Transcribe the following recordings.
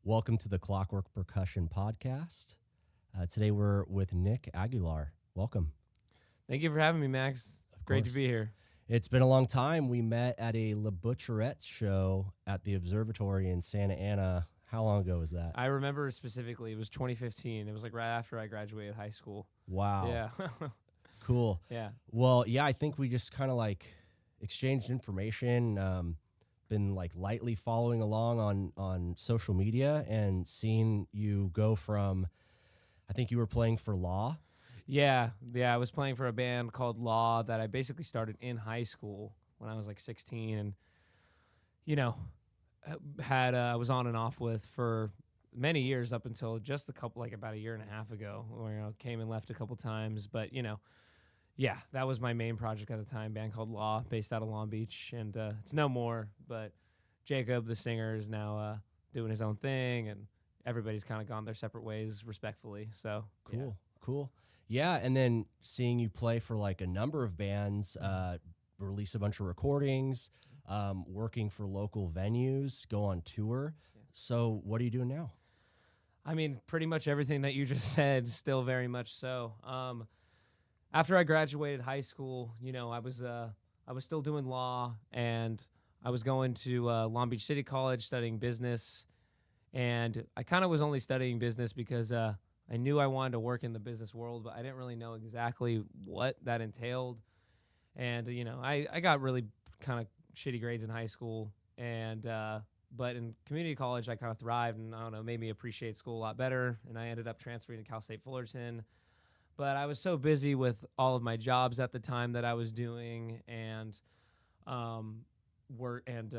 Welcome to the Clockwork Percussion Podcast. Today we're with Nick Aguilar. Welcome. Thank you for having me, Max. Of Great to course. be here. It's been a long time. We met at a La Butcherette show at the Observatory in Santa Ana. How long ago was that? I remember specifically, it was 2015. It was like right after I graduated high school. Wow. Yeah. Cool. Yeah. Well, yeah, I think we just kind of like exchanged information, been like lightly following along on social media and seeing you go from, I think you were playing for Law. Yeah. I was playing for a band called Law that I basically started in high school when I was like 16 and, you know, I was on and off with for many years up until just about a year and a half ago where, came and left a couple times. But, yeah, that was my main project at the time, band called Law, based out of Long Beach. And it's no more, but Jacob, the singer, is now doing his own thing, and everybody's kind of gone their separate ways respectfully. So, Cool. Yeah, and then seeing you play for like a number of bands, release a bunch of recordings, working for local venues, go on tour. Yeah. So what are you doing now? I mean, pretty much everything that you just said, still very much so. After I graduated high school, I was still doing law, and I was going to Long Beach City College studying business, and I kind of was only studying business because I knew I wanted to work in the business world, but I didn't really know exactly what that entailed. And I got really kind of shitty grades in high school, and but in community college I kind of thrived, and I don't know, made me appreciate school a lot better, and I ended up transferring to Cal State Fullerton. But I was so busy with all of my jobs at the time that I was doing, and work and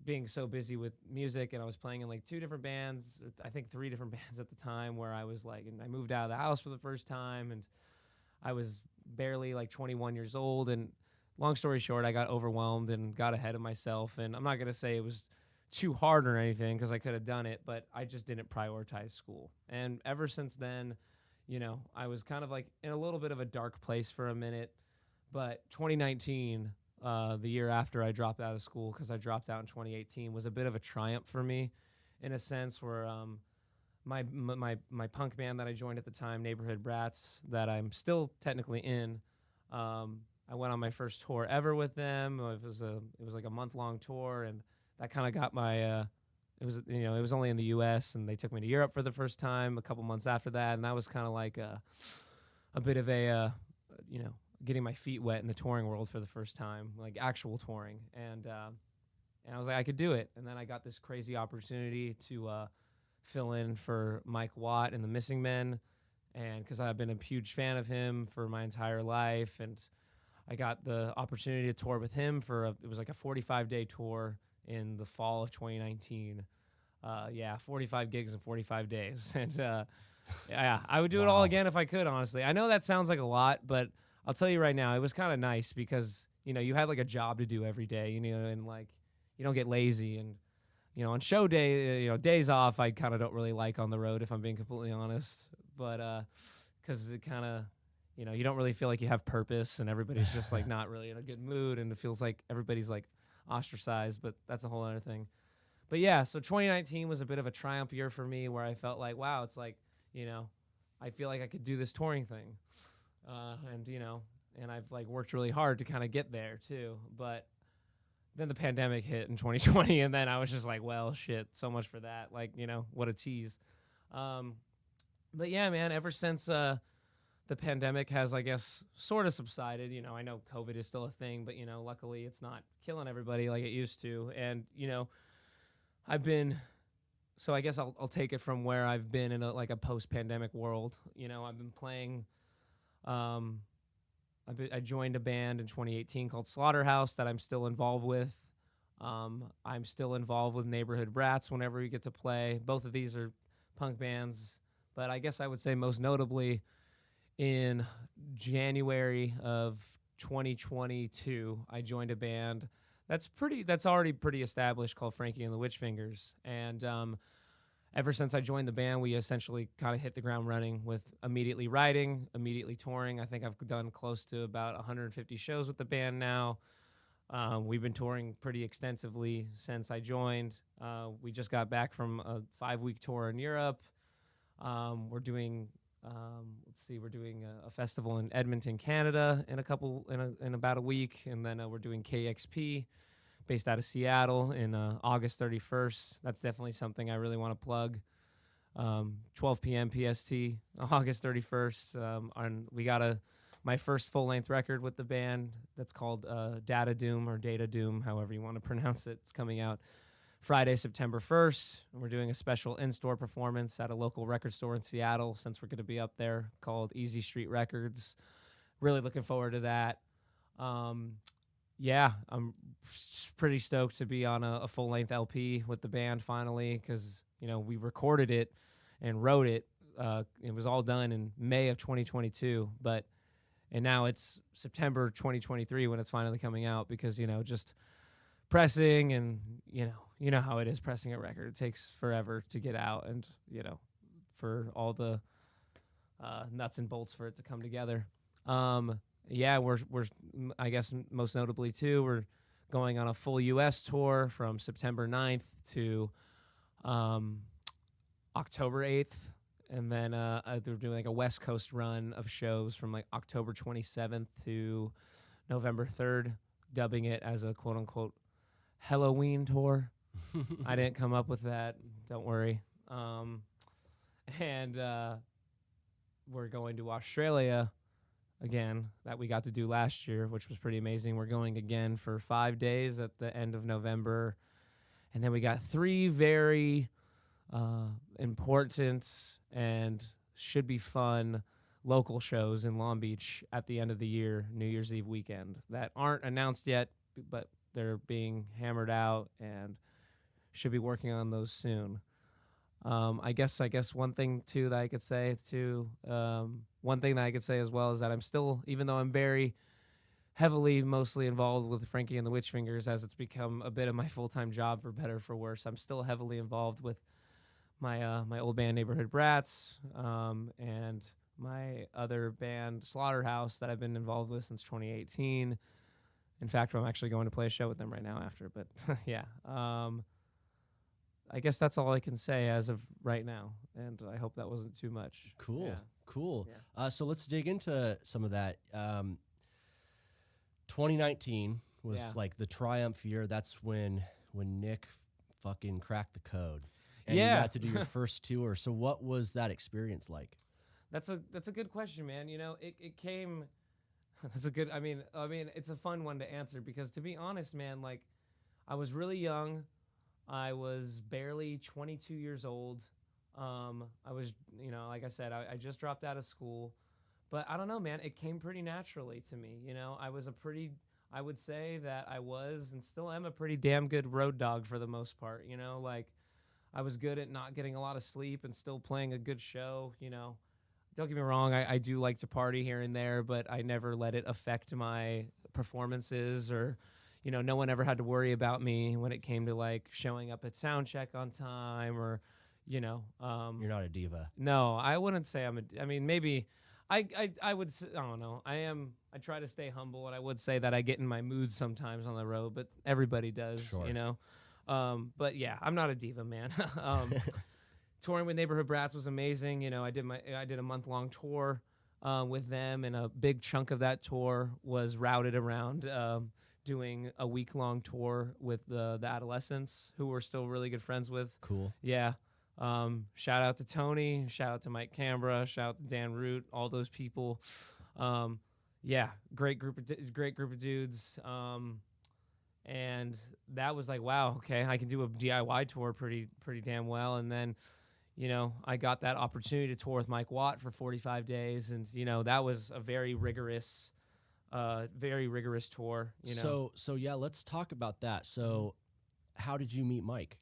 being so busy with music, and I was playing in like two different bands, I think three different bands at the time, where I was like, and I moved out of the house for the first time, and I was barely like 21 years old, and long story short, I got overwhelmed and got ahead of myself, and I'm not going to say it was too hard or anything because I could have done it, but I just didn't prioritize school. And ever since then, I was kind of like in a little bit of a dark place for a minute. But 2019, the year after I dropped out of school, because I dropped out in 2018, was a bit of a triumph for me, in a sense where my punk band that I joined at the time, Neighborhood Brats, that I'm still technically in. I went on my first tour ever with them. It was like a month-long tour, and that kind of got my it was only in the U.S., and they took me to Europe for the first time a couple months after that, and that was kind of like a bit of a getting my feet wet in the touring world for the first time, like actual touring, and I was like, I could do it. And then I got this crazy opportunity to fill in for Mike Watt in the Missing Men, and because I've been a huge fan of him for my entire life, and I got the opportunity to tour with him it was like a 45-day tour in the fall of 2019. 45 gigs in 45 days. And yeah, I would do it all again if I could, honestly. I know that sounds like a lot, but I'll tell you right now, it was kind of nice because, you had like a job to do every day, and like you don't get lazy. And, on show day, days off, I kind of don't really like on the road, if I'm being completely honest. But because it kind of, you don't really feel like you have purpose, and everybody's just like not really in a good mood, and it feels like everybody's like ostracized, but that's a whole other thing. But yeah, so 2019 was a bit of a triumph year for me, where I felt like, wow, it's like, I feel like I could do this touring thing. And I've like worked really hard to kind of get there too. But then the pandemic hit in 2020, and then I was just like, well, shit, so much for that. Like, what a tease. But yeah, man, ever since the pandemic has, I guess, sort of subsided. I know COVID is still a thing, but, luckily it's not killing everybody like it used to. And, so I guess I'll take it from where I've been in a post-pandemic world. I've been playing, I joined a band in 2018 called Slaughterhouse that I'm still involved with. I'm still involved with Neighborhood Brats whenever we get to play. Both of these are punk bands, but I guess I would say most notably in January of 2022, I joined a band that's already pretty established called Frankie and the Witch Fingers. And ever since I joined the band, we essentially kind of hit the ground running with immediately writing, immediately touring. I think I've done close to about 150 shows with the band now. We've been touring pretty extensively since I joined. We just got back from a 5-week tour in Europe. We're doing, we're doing a festival in Edmonton, Canada, in about a week, and then we're doing KXP, based out of Seattle, in August 31st. That's definitely something I really want to plug. 12 p.m. PST, August 31st. We got my first full-length record with the band that's called Data Doom, or Data Doom, however you want to pronounce it. It's coming out Friday, September 1st. And we're doing a special in-store performance at a local record store in Seattle, since we're going to be up there, called Easy Street Records. Really looking forward to that. Yeah, I'm pretty stoked to be on a full-length LP with the band finally, because, we recorded it and wrote it. It was all done in May of 2022, and now it's September 2023 when it's finally coming out, because, just pressing and, you know how it is pressing a record. It takes forever to get out, and, for all the nuts and bolts for it to come together. Yeah, we're I guess most notably too, we're going on a full U.S. tour from September 9th to October 8th. And then they're doing like a West Coast run of shows from like October 27th to November 3rd, dubbing it as a quote unquote Halloween tour. I didn't come up with that. Don't worry. And we're going to Australia again, that we got to do last year, which was pretty amazing. We're going again for 5 days at the end of November. And then we got 3 very important and should be fun local shows in Long Beach at the end of the year, New Year's Eve weekend, that aren't announced yet, but they're being hammered out and should be working on those soon. I guess one thing too that I could say too, one thing that I could say as well is that I'm still, even though I'm very heavily mostly involved with Frankie and the Witchfingers, as it's become a bit of my full-time job for better or for worse, I'm still heavily involved with my my old band Neighborhood Brats, and my other band Slaughterhouse that I've been involved with since 2018. In fact, I'm actually going to play a show with them right now after, but yeah. I guess that's all I can say as of right now, and I hope that wasn't too much. Cool, yeah. cool. Yeah. So let's dig into some of that. 2019 was like the triumph year. That's when Nick fucking cracked the code, and you got to do your first tour. So what was that experience like? That's a good question, man. It came. That's a good. I mean, it's a fun one to answer, because to be honest, man, like, I was really young. I was barely 22 years old. I was, like I said, I just dropped out of school. But I don't know, man. It came pretty naturally to me. I would say that I was and still am a pretty damn good road dog for the most part. Like, I was good at not getting a lot of sleep and still playing a good show. Don't get me wrong. I do like to party here and there, but I never let it affect my performances, or no one ever had to worry about me when it came to like showing up at sound check on time, or, You're not a diva. No, I wouldn't say maybe I would say, I don't know. I try to stay humble, and I would say that I get in my mood sometimes on the road, but everybody does, Sure. But yeah, I'm not a diva, man. Touring with Neighborhood Brats was amazing. I did a month-long tour with them, and a big chunk of that tour was routed around doing a week-long tour with the Adolescents, who we're still really good friends with. Cool. Yeah. Shout out to Tony. Shout out to Mike Cambra. Shout out to Dan Root. All those people. Yeah, great group of dudes. And that was like, wow, okay, I can do a DIY tour pretty damn well. And then, I got that opportunity to tour with Mike Watt for 45 days, and that was a very rigorous tour. So yeah, let's talk about that. So, how did you meet Mike?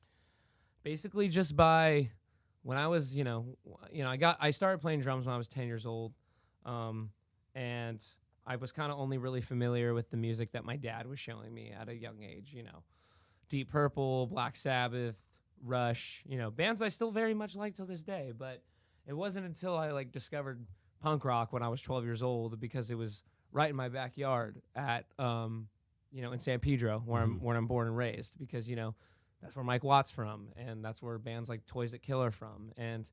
Basically, just by when I was, I started playing drums when I was 10 years old, and I was kind of only really familiar with the music that my dad was showing me at a young age. Deep Purple, Black Sabbath, Rush, bands I still very much like till this day. But it wasn't until I like discovered punk rock when I was 12 years old, because it was right in my backyard at in San Pedro, where I'm born and raised, because that's where Mike Watt's from, and that's where bands like Toys That Kill are from. And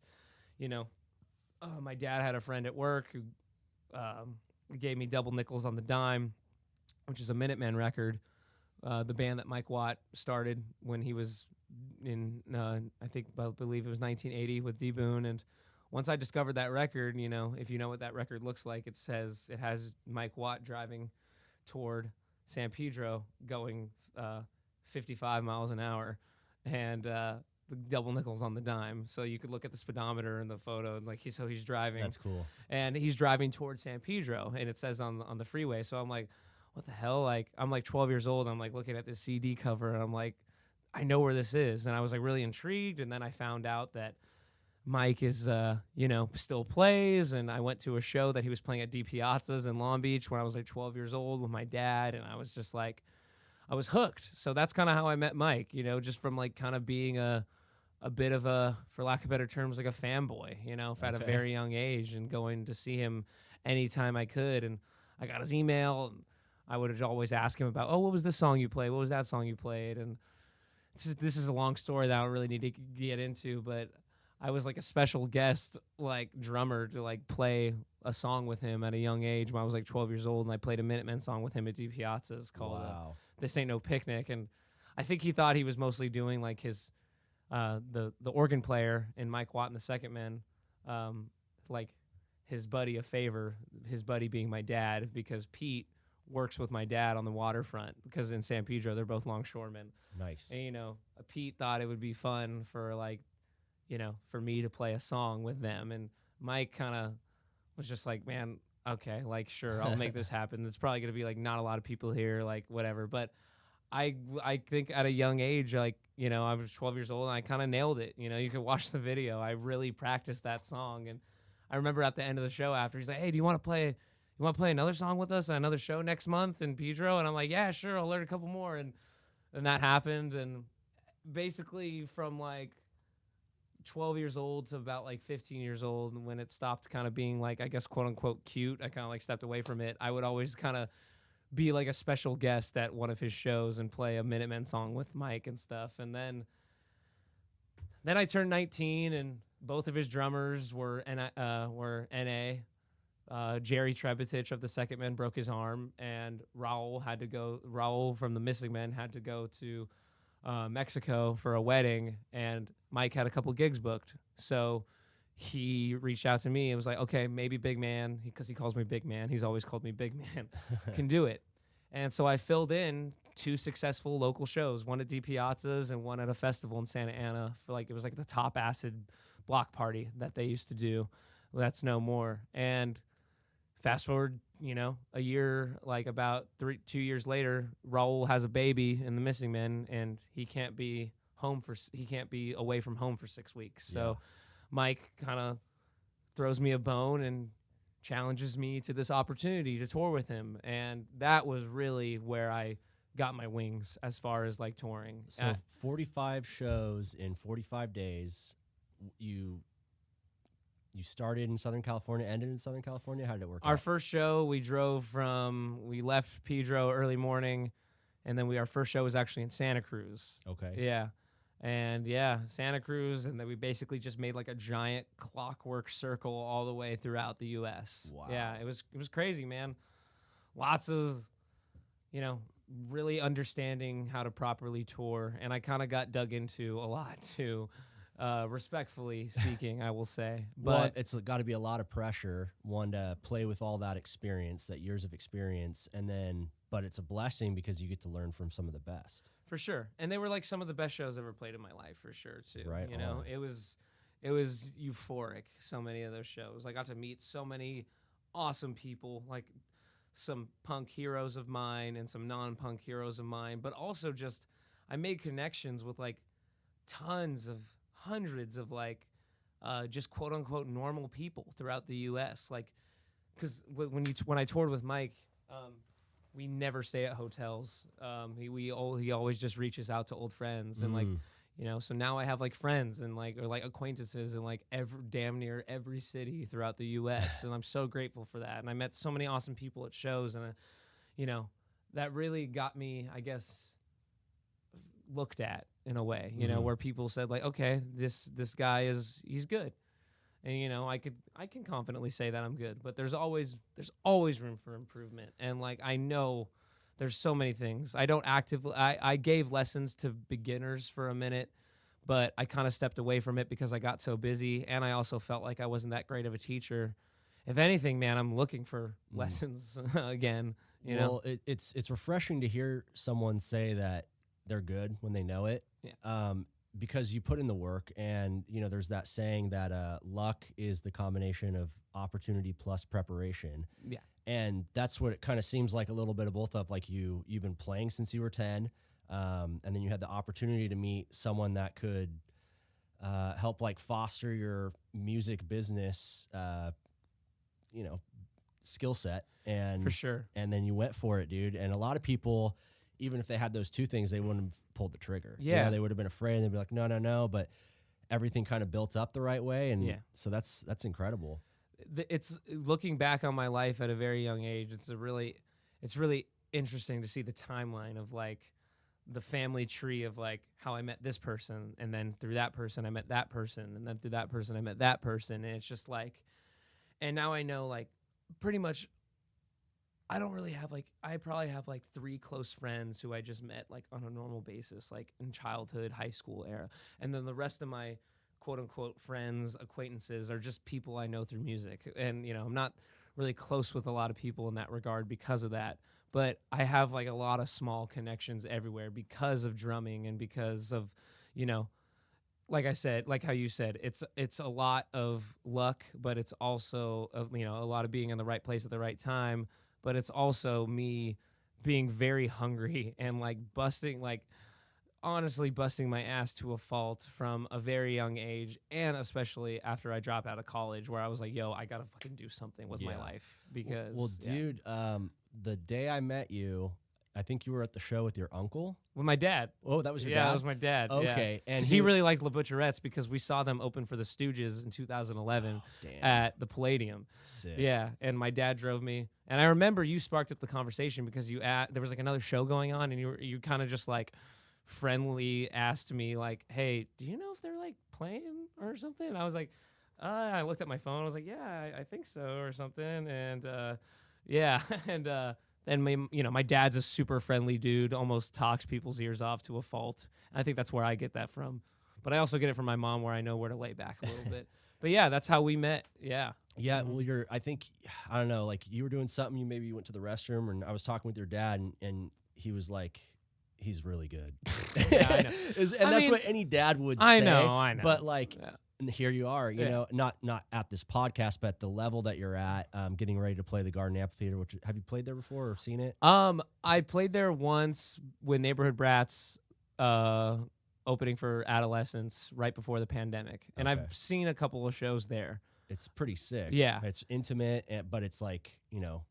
my dad had a friend at work who gave me Double Nickels on the Dime, which is a Minutemen record, the band that Mike Watt started when he was in, I believe it was 1980 with D Boon. And once I discovered that record, if you know what that record looks like, it has Mike Watt driving toward San Pedro going 55 miles an hour, and the Double Nickels on the Dime. So you could look at the speedometer in the photo, and he's driving. That's cool. And he's driving towards San Pedro, and it says on the freeway. So I'm like, what the hell? Like, I'm like 12 years old. I'm like looking at this CD cover, and I'm like, I know where this is. And I was like really intrigued. And then I found out that Mike is, still plays. And I went to a show that he was playing at D Piazzas in Long Beach when I was like 12 years old with my dad. And I was just like, I was hooked. So that's kind of how I met Mike, just from like kind of being a bit of a, for lack of better terms, like a fanboy, at a very young age, and going to see him anytime I could. And I got his email, and I would always ask him about, what was this song you played? What was that song you played? And this is a long story that I don't really need to get into, but I was like a special guest, like drummer, to like play a song with him at a young age when I was like 12 years old, and I played a Minutemen song with him at D Piazzas called This Ain't No Picnic. And I think he thought he was mostly doing like his the organ player in Mike Watt and the Second Men, like his buddy a favor, his buddy being my dad, because Pete works with my dad on the waterfront, because in San Pedro they're both longshoremen. Nice. And Pete thought it would be fun for for me to play a song with them, and Mike kind of was just like, man, okay, like sure, I'll make this happen. It's probably gonna be like not a lot of people here, like whatever. But I think at a young age, like I was 12 years old, and I kind of nailed it. You could watch the video. I really practiced that song, and I remember at the end of the show after, he's like, hey, do you want to play another song with us at another show next month in Pedro? And I'm like, yeah, sure, I'll learn a couple more. And that happened. And basically from like 12 years old to about like 15 years old, when it stopped kind of being like, I guess, quote unquote cute, I kind of like stepped away from it. I would always kind of be like a special guest at one of his shows and play a Minutemen song with Mike and stuff. And then I turned 19, and both of his drummers were NA. Jerry Trebetich of the Second Men broke his arm, and Raul from the Missing Men had to go to Mexico for a wedding, and Mike had a couple gigs booked. So he reached out to me and was like, okay, maybe Big Man, because he calls me Big Man. He's always called me Big Man, can do it. And so I filled in 2 successful local shows, one at D Piazzas and one at a festival in Santa Ana. It was like the Top Acid block party that they used to do. That's no more. And fast forward, a year, like about 2 years later, Raul has a baby in the Missing Men, and he can't be away from home for 6 weeks. So Mike kind of throws me a bone and challenges me to this opportunity to tour with him. And that was really where I got my wings as far as like touring. So 45 shows in 45 days. You started in Southern California, ended in Southern California? How did it work? Our first show, we left Pedro early morning, and then our first show was actually in Santa Cruz. Okay. Yeah. And Santa Cruz, and then we basically just made like a giant clockwork circle all the way throughout the U.S. Wow. Yeah, it was crazy, man. Lots of, really understanding how to properly tour, and I kind of got dug into a lot too. Respectfully speaking, I will say. But it's got to be a lot of pressure, one, to play with all that experience, that years of experience, but it's a blessing because you get to learn from some of the best. For sure. And they were like some of the best shows I've ever played in my life, for sure, too. Right. It was euphoric, so many of those shows. I got to meet so many awesome people, like some punk heroes of mine and some non-punk heroes of mine, but also just I made connections with like hundreds of like just quote unquote normal people throughout the U.S. Like, because when I toured with Mike, we never stay at hotels. He always just reaches out to old friends, and like so now I have like friends and like acquaintances in like damn near every city throughout the U.S. and I'm so grateful for that. And I met so many awesome people at shows, and that really got me, I guess, looked at in a way, you know, where people said like, okay, this guy he's good. And you know, I can confidently say that I'm good, but there's always room for improvement. And like I know there's so many things. I don't actively I gave lessons to beginners for a minute, but I kind of stepped away from it because I got so busy, and I also felt like I wasn't that great of a teacher. If anything, man, I'm looking for lessons again, you know. Well, it's refreshing to hear someone say that they're good when they know it. Yeah. Because you put in the work, and you know there's that saying that luck is the combination of opportunity plus preparation. Yeah. And that's what it kind of seems like, a little bit of both of, like you've been playing since you were 10, and then you had the opportunity to meet someone that could help like foster your music business, you know, skill set. And For sure. And then you went for it, dude. And a lot of people, even if they had those two things, they wouldn't have pulled the trigger. Yeah. You know, they would have been afraid, and they'd be like, no. But everything kind of built up the right way. And so that's incredible. It's looking back on my life at a very young age. It's really interesting to see the timeline of like the family tree of like how I met this person, and then through that person I met that person, and then through that person I met that person, and it's just like, and now I know like pretty much I don't really have like, I probably have like 3 close friends who I just met like on a normal basis, like in childhood, high school era, and then the rest of my quote unquote friends, acquaintances are just people I know through music. And, you know, I'm not really close with a lot of people in that regard because of that. But I have like a lot of small connections everywhere because of drumming, and because of, you know, like I said, like how you said, it's a lot of luck, but it's also, you know, a lot of being in the right place at the right time. But it's also me being very hungry and like honestly busting my ass to a fault from a very young age, and especially after I dropped out of college, where I was like, yo, I gotta fucking do something with my life. Because dude, the day I met you, I think you were at the show with your uncle. With my dad. Oh, that was your dad? Yeah, that was my dad. Okay. Yeah. And he really liked La Butcherettes because we saw them open for the Stooges in 2011 at the Palladium. Sick. Yeah, and my dad drove me. And I remember you sparked up the conversation because there was like another show going on, and you kind of just like friendly asked me like, hey, do you know if they're like playing or something? And I was like, I looked at my phone. I was like, yeah, I think so or something. And yeah, and then my dad's a super friendly dude, almost talks people's ears off to a fault. And I think that's where I get that from. But I also get it from my mom, where I know where to lay back a little bit. But yeah, that's how we met. Yeah. Yeah, well, I don't know, like you were doing something, maybe you went to the restroom, and I was talking with your dad, and he was like, he's really good. Yeah, I know. That's what any dad would say. I know. But like, and here you are, you know, not at this podcast, but the level that you're at, getting ready to play the Garden Amphitheater. Which, have you played there before or seen it? I played there once with Neighborhood Brats, opening for Adolescents right before the pandemic, and I've seen a couple of shows there. It's pretty sick. Yeah, it's intimate, but it's like, you know,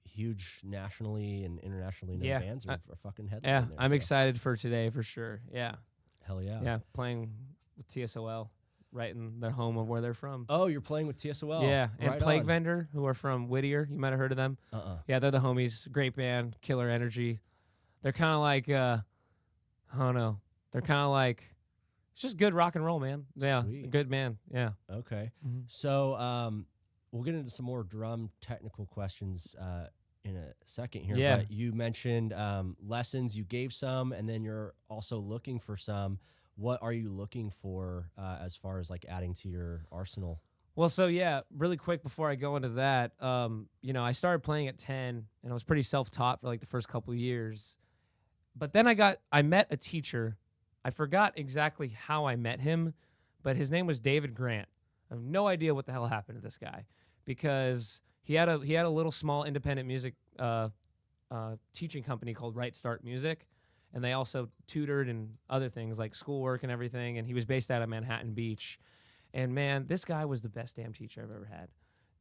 huge nationally and internationally known bands are fucking headlining there. I'm excited for today for sure. Yeah. Hell yeah. Yeah, playing with TSOL right in their home of where they're from. Oh, you're playing with TSOL. Yeah, and right Plague on. Vendor, who are from Whittier. You might have heard of them. Yeah, they're the homies. Great band, killer energy. They're kind of like, I don't know. They're kind of like, it's just good rock and roll, man. Yeah, Sweet. Good man. Yeah. Okay. Mm-hmm. So we'll get into some more drum technical questions in a second here. Yeah. But you mentioned lessons. You gave some, and then you're also looking for some. What are you looking for as far as like adding to your arsenal? Well, so yeah, really quick before I go into that, you know, I started playing at 10, and I was pretty self-taught for like the first couple of years. But then I met a teacher. I forgot exactly how I met him, but his name was David Grant. I have no idea what the hell happened to this guy, because he had a little small independent music teaching company called Right Start Music, and they also tutored and other things like schoolwork and everything. And he was based out of Manhattan Beach. And man, this guy was the best damn teacher I've ever had,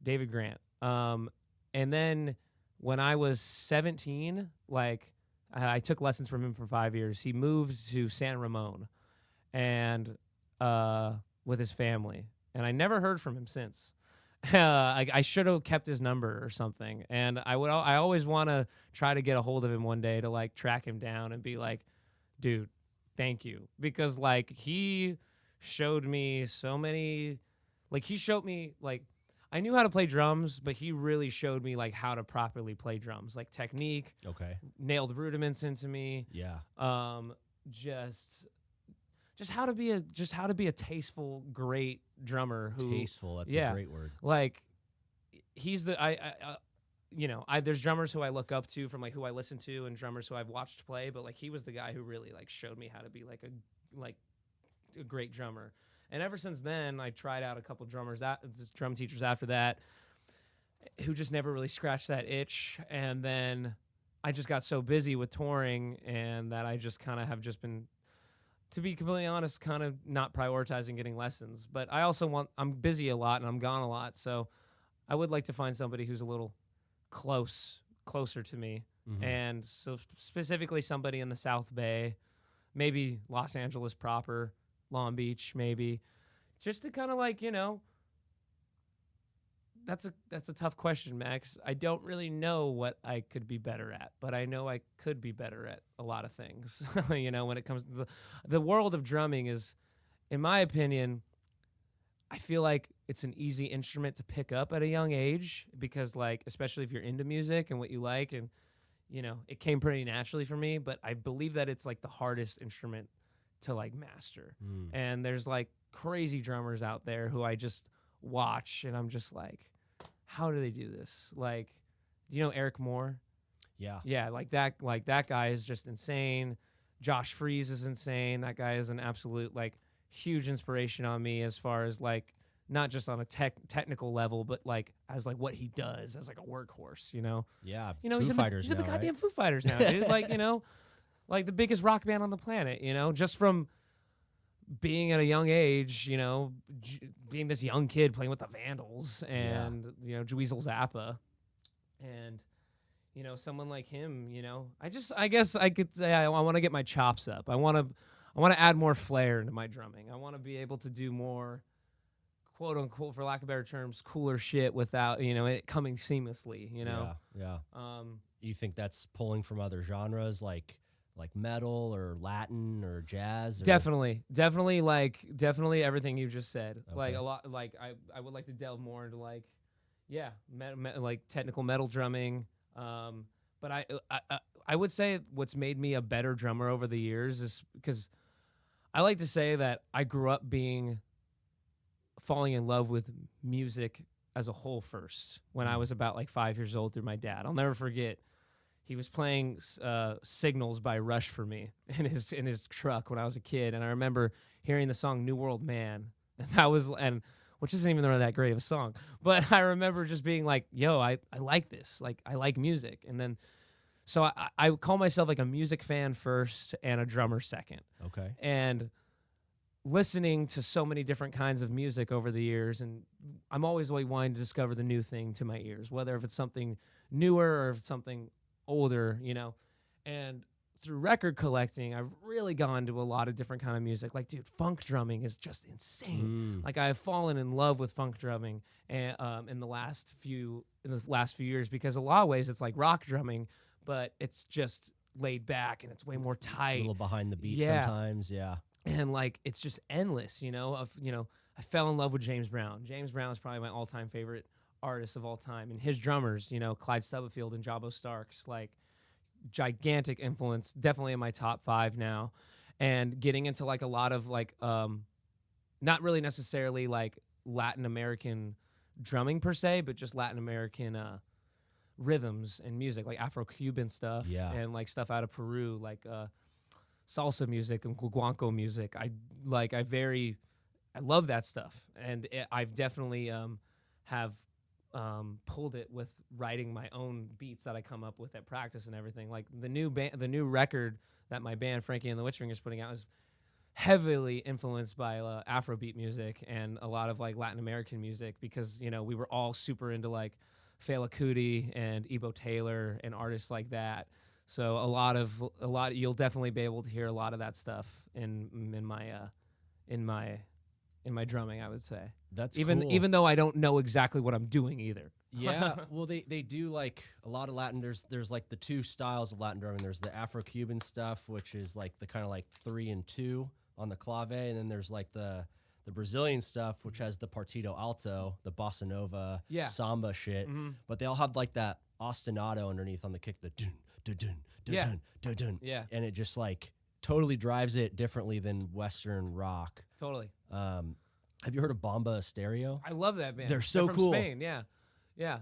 David Grant. And then when I was 17, like, I took lessons from him for 5 years. He moved to San Ramon, and with his family, and I never heard from him since. I should have kept his number or something. And I always want to try to get a hold of him one day to like track him down and be like, dude, thank you, because like he showed me so many, like he showed me like I knew how to play drums, but he really showed me like how to properly play drums, like technique, Okay. nailed rudiments into me. Yeah. Um, just how to be a tasteful, great drummer who Tasteful. That's a yeah, great word. like he's the I there's drummers who I look up to from like who I listen to and drummers who I've watched play, but like he was the guy who really like showed me how to be like a great drummer. And ever since then, I tried out a couple drum teachers after that, who just never really scratched that itch. And then I just got so busy with touring, and that I just kind of have just been, to be completely honest, kind of not prioritizing getting lessons. But I'm busy a lot and I'm gone a lot, so I would like to find somebody who's a little closer to me. Mm-hmm. And so specifically somebody in the South Bay, maybe Los Angeles proper, Long Beach, maybe, just to kind of like, that's a tough question, Max. I don't really know what I could be better at, but I know I could be better at a lot of things. When it comes to the world of drumming is, in my opinion, I feel like it's an easy instrument to pick up at a young age because, like, especially if you're into music and what you like, and it came pretty naturally for me. But I believe that it's like the hardest instrument to like master. And there's like crazy drummers out there who I just watch and I'm just like, how do they do this? Like, do you know Eric Moore? Yeah, like that guy is just insane. Josh Freese is insane. That guy is an absolute like huge inspiration on me as far as like not just on a technical level, but like as like what he does as like a workhorse. Yeah. He's in the goddamn Foo Fighters now, dude. Like like the biggest rock band on the planet. Just from being at a young age, being this young kid playing with the Vandals and Dweezil Zappa, and someone like him, I guess I could say I want to get my chops up. I want to add more flair into my drumming. I want to be able to do more, quote unquote, for lack of better terms, cooler shit without it coming seamlessly. Yeah. You think that's pulling from other genres like metal or Latin or jazz? Or? Definitely everything you just said. Okay. Like a lot. Like I would like to delve more into like like technical metal drumming. But I would say what's made me a better drummer over the years is because I like to say that I grew up falling in love with music as a whole first when I was about like 5 years old through my dad. I'll never forget. He was playing Signals by Rush for me in his truck when I was a kid, and I remember hearing the song New World Man, and which isn't even really that great of a song, but I remember just being like, yo, I like this, like I like music. And then so I call myself like a music fan first and a drummer second. Okay. And listening to so many different kinds of music over the years, and I'm always like wanting to discover the new thing to my ears, whether if it's something newer or if it's something older, and through record collecting, I've really gone to a lot of different kind of music. Like, dude, funk drumming is just insane. Like, I've fallen in love with funk drumming and in the last few years, because a lot of ways it's like rock drumming, but it's just laid back and it's way more tight, a little behind the beat sometimes. Yeah, and like it's just endless. I fell in love with James Brown. James Brown is probably my all-time favorite artist of all time, and his drummers, Clyde Stubblefield and Jabo Starks, like gigantic influence, definitely in my top 5 now. And getting into like a lot of like not really necessarily like Latin American drumming per se, but just Latin American rhythms and music, like Afro-Cuban stuff, and like stuff out of Peru, like salsa music and guaguanco music. I love that stuff, and I've definitely have pulled it with writing my own beats that I come up with at practice and everything. Like the new record that my band Frankie and the Witchfinger is putting out is heavily influenced by Afrobeat music and a lot of like Latin American music, because we were all super into like Fela Kuti and Ebo Taylor and artists like that. So a lot you'll definitely be able to hear a lot of that stuff in my drumming, I would say. That's even cool. even though I don't know exactly what I'm doing either. Yeah, well, they do like a lot of Latin. There's like the two styles of Latin drumming. There's the Afro-Cuban stuff, which is like the kind of like 3 and 2 on the clave, and then there's like the Brazilian stuff, which has the partido alto, the bossa nova, Yeah. samba shit. But they all have like that ostinato underneath on the kick, the dun dun dun dun Yeah. dun dun dun, Yeah. and it just like totally drives it differently than Western rock. Totally. Have you heard of Bomba Stereo? I love that band. They're so from cool. Spain, yeah. Yeah.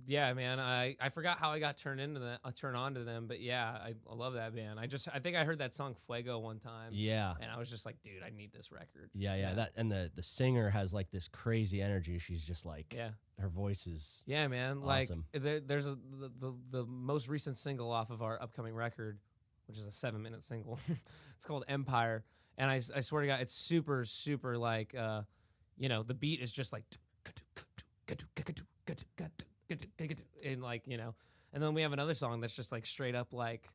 Yeah, man. I forgot how I got turned on to them, but yeah, I love that band. I think I heard that song Fuego one time. Yeah. And I was just like, dude, I need this record. Yeah. That and the singer has like this crazy energy. She's just like, Yeah. her voice is Yeah, man. awesome. Like there's the most recent single off of our upcoming record, which is a 7-minute single. It's called Empire, and I swear to God, it's super super like the beat is just like and like and then we have another song that's just like straight up like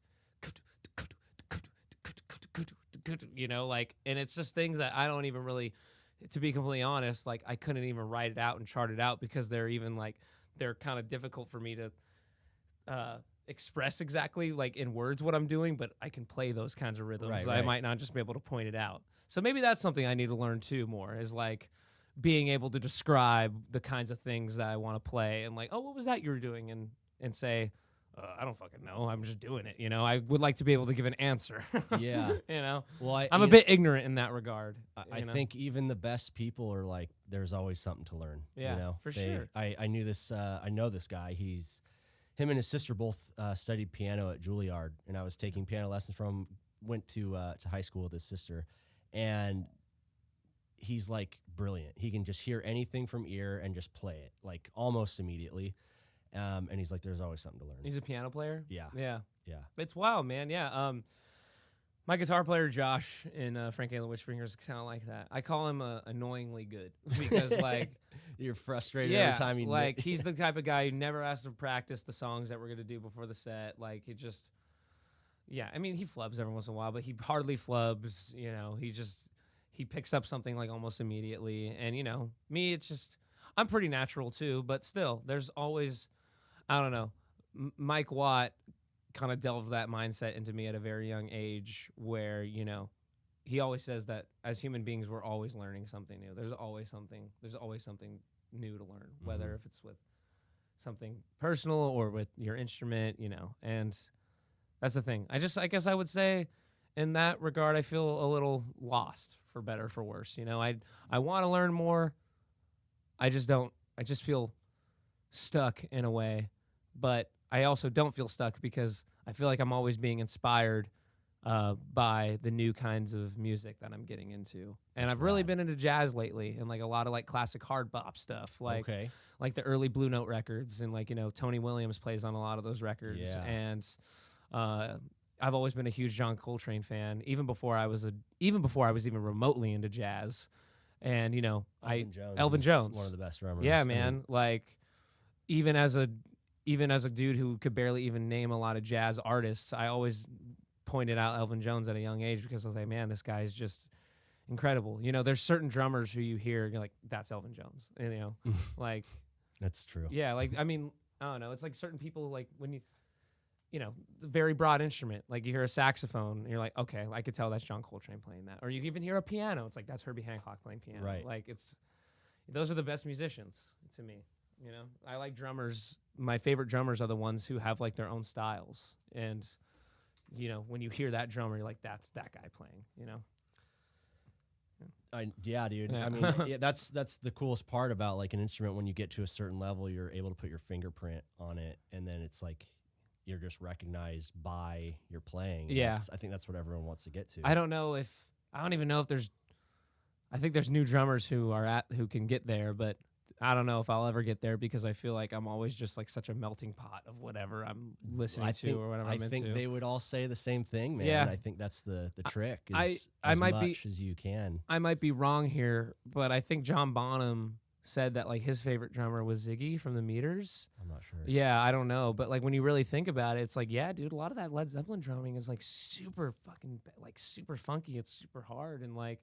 like, and it's just things that I don't even really, to be completely honest, like I couldn't even write it out and chart it out because they're kind of difficult for me to express exactly like in words what I'm doing, but I can play those kinds of rhythms. I might not just be able to point it out. So maybe that's something I need to learn too more, is like being able to describe the kinds of things that I want to play and like, oh, what was that you were doing? And say, I don't fucking know. I'm just doing it. I would like to be able to give an answer. Yeah. Well, I'm a bit ignorant in that regard. I think even the best people are like, there's always something to learn. Yeah, for sure. I knew this. I know this guy. Him and his sister both studied piano at Juilliard, and I was taking piano lessons from him. Went to high school with his sister, and he's like brilliant. He can just hear anything from ear and just play it like almost immediately. And he's like, there's always something to learn. He's a piano player? Yeah. Yeah. Yeah. It's wild, man. Yeah. My guitar player, Josh, in Frankie and the Witchbringers, is kind of like that. I call him annoyingly good because, like... You're frustrated every time you... like, he's the type of guy who never has to practice the songs that we're going to do before the set. Like, he just... Yeah, I mean, he flubs every once in a while, but he hardly flubs. He picks up something, like, almost immediately. And, me, it's just... I'm pretty natural, too, but still, there's always... I don't know. Mike Watt kind of delved that mindset into me at a very young age where, he always says that as human beings, we're always learning something new. There's always something new to learn, whether if it's with something personal or with your instrument, and that's the thing. I guess I would say in that regard, I feel a little lost, for better or for worse. I want to learn more. I just feel stuck in a way, but I also don't feel stuck because I feel like I'm always being inspired by the new kinds of music that I'm getting into. And I've really been into jazz lately and like a lot of like classic hard bop stuff, like the early Blue Note records, and like, Tony Williams plays on a lot of those records. Yeah. And I've always been a huge John Coltrane fan, even before I was even remotely into jazz. And Elvin Jones, one of the best drummers. Yeah, man. Like even as a dude who could barely even name a lot of jazz artists, I always pointed out Elvin Jones at a young age because I was like, man, this guy is just incredible. There's certain drummers who you hear, you're like, that's Elvin Jones. And, like, that's true. Yeah, like, I mean, I don't know. It's like certain people, like when the very broad instrument, like you hear a saxophone, and you're like, okay, I could tell that's John Coltrane playing that. Or you even hear a piano, it's like that's Herbie Hancock playing piano. Right. Like those are the best musicians to me. I like drummers. My favorite drummers are the ones who have like their own styles. And, when you hear that drummer, you're like, that's that guy playing, Yeah, dude. Yeah. I mean, that's the coolest part about like an instrument. When you get to a certain level, you're able to put your fingerprint on it, and then it's like you're just recognized by your playing. Yeah. I think that's what everyone wants to get to. I don't even know if there's, I think there's new drummers who can get there, but I don't know if I'll ever get there because I feel like I'm always just like such a melting pot of whatever I'm listening to or whatever I'm into. I think they would all say the same thing, man. Yeah. I think that's the trick. I as might much as you can. I might be wrong here, but I think John Bonham said that like his favorite drummer was Ziggy from the Meters. I'm not sure. Yeah, I don't know, but like when you really think about it, it's like, yeah, dude, a lot of that Led Zeppelin drumming is like super fucking like super funky. It's super hard, and like,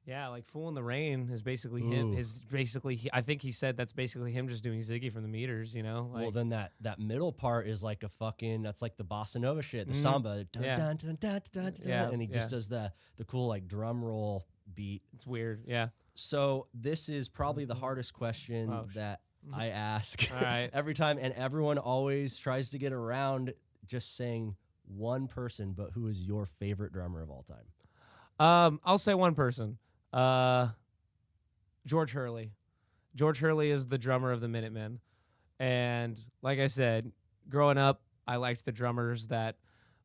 Yeah, like "Fool in the Rain" is basically him. Ooh. Is basically I think he said that's basically him just doing Ziggy from the Meters. You know, like Well, then that middle part is like a fucking that's like the bossa nova shit, the Mhm. samba, dun, Yeah. dun, dun, dun, dun, dun, dun, Yeah, and he yeah. just does the cool like drum roll beat. it's weird. Yeah. So this is probably the hardest question Oh, that Mhm. I ask All right. every time, and everyone always tries to get around just saying one person. But who is your favorite drummer of all time? I'll say one person. George Hurley. George Hurley is the drummer of the Minutemen. And like I said, growing up, I liked the drummers that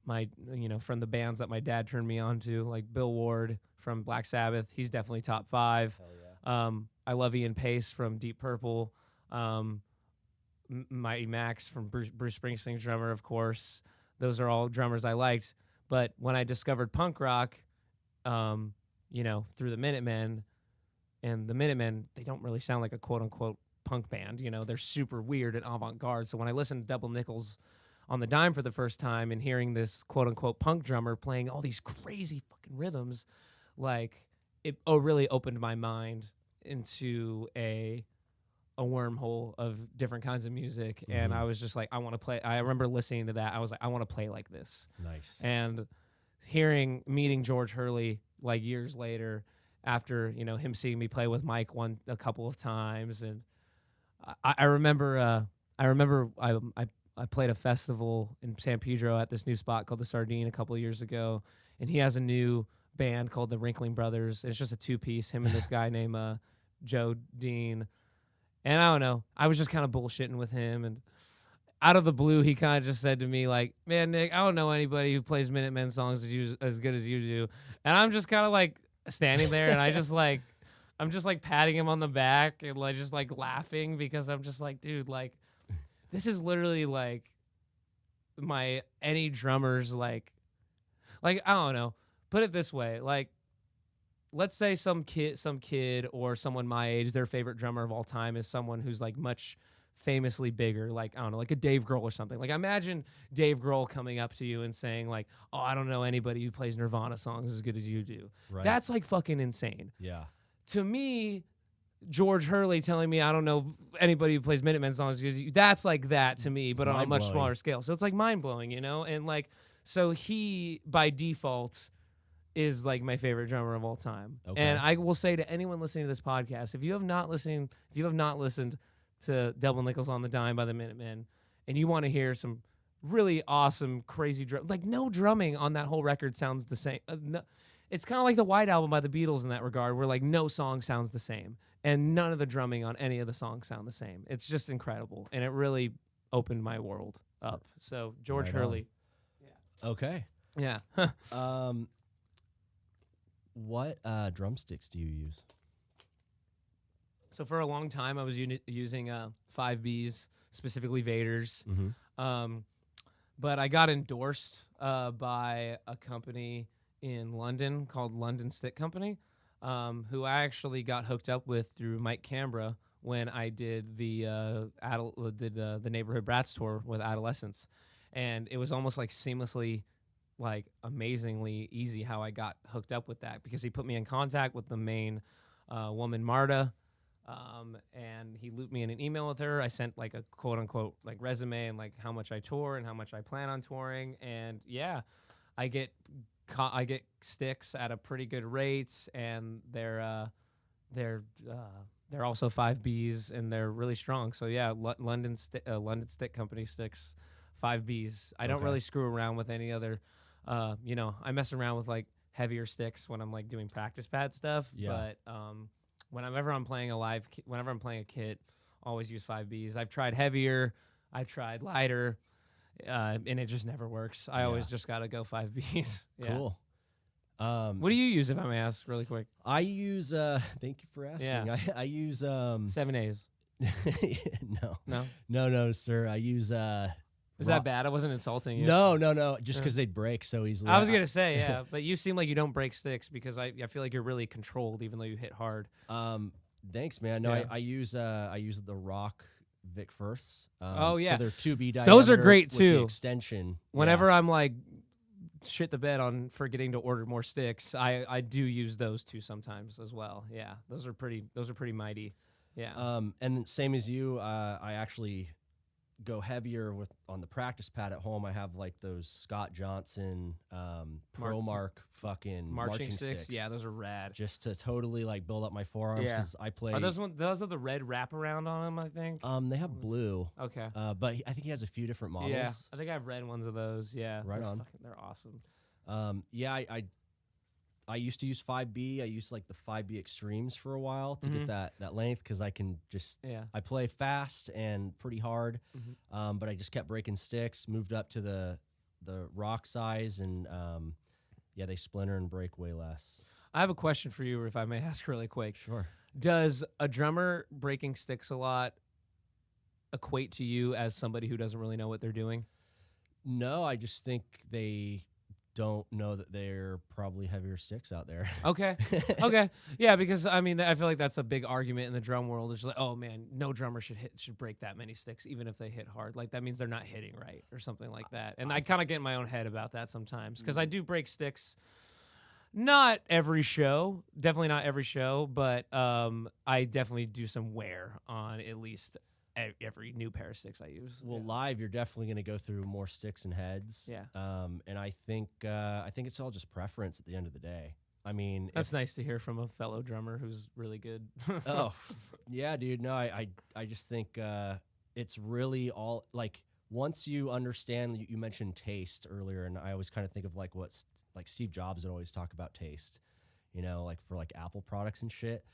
from the bands that my dad turned me on to, like Bill Ward from Black Sabbath. He's definitely top 5. Hell yeah. I love Ian Pace from Deep Purple. Mighty Max from Bruce Springsteen's drummer, of course. Those are all drummers I liked. But when I discovered punk rock, through the Minutemen, and the Minutemen, they don't really sound like a quote-unquote punk band. They're super weird and avant-garde. So when I listened to Double Nickels on the dime for the first time and hearing this quote-unquote punk drummer playing all these crazy fucking rhythms, like it really opened my mind into a wormhole of different kinds of music. And I was just like, I want to play. I remember listening to that. I was like, I want to play like this. Nice. And meeting George Hurley like years later, after him seeing me play with Mike a couple of times, and I remember I played a festival in San Pedro at this new spot called the Sardine a couple of years ago, and he has a new band called the Wrinkling Brothers. It's just a 2-piece, him and this guy named Joe Dean. And I don't know, I was just kind of bullshitting with him, and out of the blue, he kind of just said to me, like, "Man, Nick, I don't know anybody who plays Minutemen songs as good as you do." And I'm just kind of like standing there, and I'm just like patting him on the back and like just like laughing, because I'm just like, dude, like, this is literally like any drummer's like I don't know. Put it this way, like, let's say some kid or someone my age, their favorite drummer of all time is someone who's like much famously bigger, like, I don't know, like a Dave Grohl or something. Like, imagine Dave Grohl coming up to you and saying like, "Oh, I don't know anybody who plays Nirvana songs as good as you do." Right. That's like fucking insane. Yeah. To me, George Hurley telling me I don't know anybody who plays Minutemen songs as good as you, that's like that to me, but on a much Mind-blowing. smaller scale. So it's like mind-blowing, And like, so he by default is like my favorite drummer of all time. Okay. And I will say to anyone listening to this podcast, if you have not listened to Double Nickels on the Dime by the Minutemen, and you want to hear some really awesome, crazy like, no drumming on that whole record sounds the same. No, it's kind of like the White Album by the Beatles in that regard, where like no song sounds the same, and none of the drumming on any of the songs sound the same. It's just incredible, and it really opened my world up. So George Right Hurley. Okay. Yeah. What drumsticks do you use? So for a long time, I was using 5Bs, specifically Vaders. But I got endorsed by a company in London called London Stick Company, who I actually got hooked up with through Mike Cambra when I did the Neighborhood Brats tour with Adolescence. And it was almost like seamlessly, like amazingly easy how I got hooked up with that, because he put me in contact with the main woman, Marta, and he looped me in an email with her. I sent like a quote unquote like resume and like how much I tour and how much I plan on touring, and yeah, I get sticks at a pretty good rate, and they're also 5Bs, and they're really strong. So yeah, London Stick Company sticks, 5Bs. I don't really screw around with any other. I mess around with like heavier sticks when I'm like doing practice pad stuff. Yeah. But whenever I'm playing whenever I'm playing a kit, always use 5Bs. I've tried heavier, I've tried lighter, and it just never works. I always just gotta go 5Bs. Yeah. Cool. What do you use, if I may ask, really quick? I use. Thank you for asking. Yeah. I use. 7As. No, sir. I use. Is that bad? I wasn't insulting you. No. Just because they'd break so easily. I was gonna say, yeah, but you seem like you don't break sticks, because I feel like you're really controlled, even though you hit hard. Thanks, man. No, Yeah. I use the Rock Vic Firsts. Oh yeah, so they're 2B diameter. those are great with too. The extension. Whenever I'm like shit the bed on forgetting to order more sticks, I do use those too sometimes as well. Yeah, those are pretty mighty. Yeah. And then same as you, I actually go heavier on the practice pad at home. I have like those Scott Johnson ProMark fucking marching sticks. Yeah, those are rad. Just to totally like build up my forearms because I play. Are those are the red wraparound on them? I think. They have blue. Okay. But I think he has a few different models. Yeah, I think I have red ones of those. Yeah. Right on. They're awesome. Yeah, I used to use 5B. I used like the 5B Extremes for a while to get that length because I can just I play fast and pretty hard, but I just kept breaking sticks. Moved up to the rock size, and they splinter and break way less. I have a question for you, if I may ask really quick. Sure. Does a drummer breaking sticks a lot equate to you as somebody who doesn't really know what they're doing? No, I just think they don't know that they're probably heavier sticks out there. Okay. Okay. Yeah, because I mean, I feel like that's a big argument in the drum world. It's like, oh man, no drummer should break that many sticks, even if they hit hard. Like that means they're not hitting right or something like that. And I kind of get in my own head about that sometimes because I do break sticks. Not every show, definitely not every show, but I definitely do some wear on at least every new pair of sticks I use. Well, live, you're definitely going to go through more sticks and heads. Yeah. And I think it's all just preference at the end of the day. I mean, that's nice to hear from a fellow drummer who's really good. Oh, yeah, dude. No, I just think it's really all like once you understand. You mentioned taste earlier, and I always kind of think of like what's like Steve Jobs would always talk about taste, like for like Apple products and shit.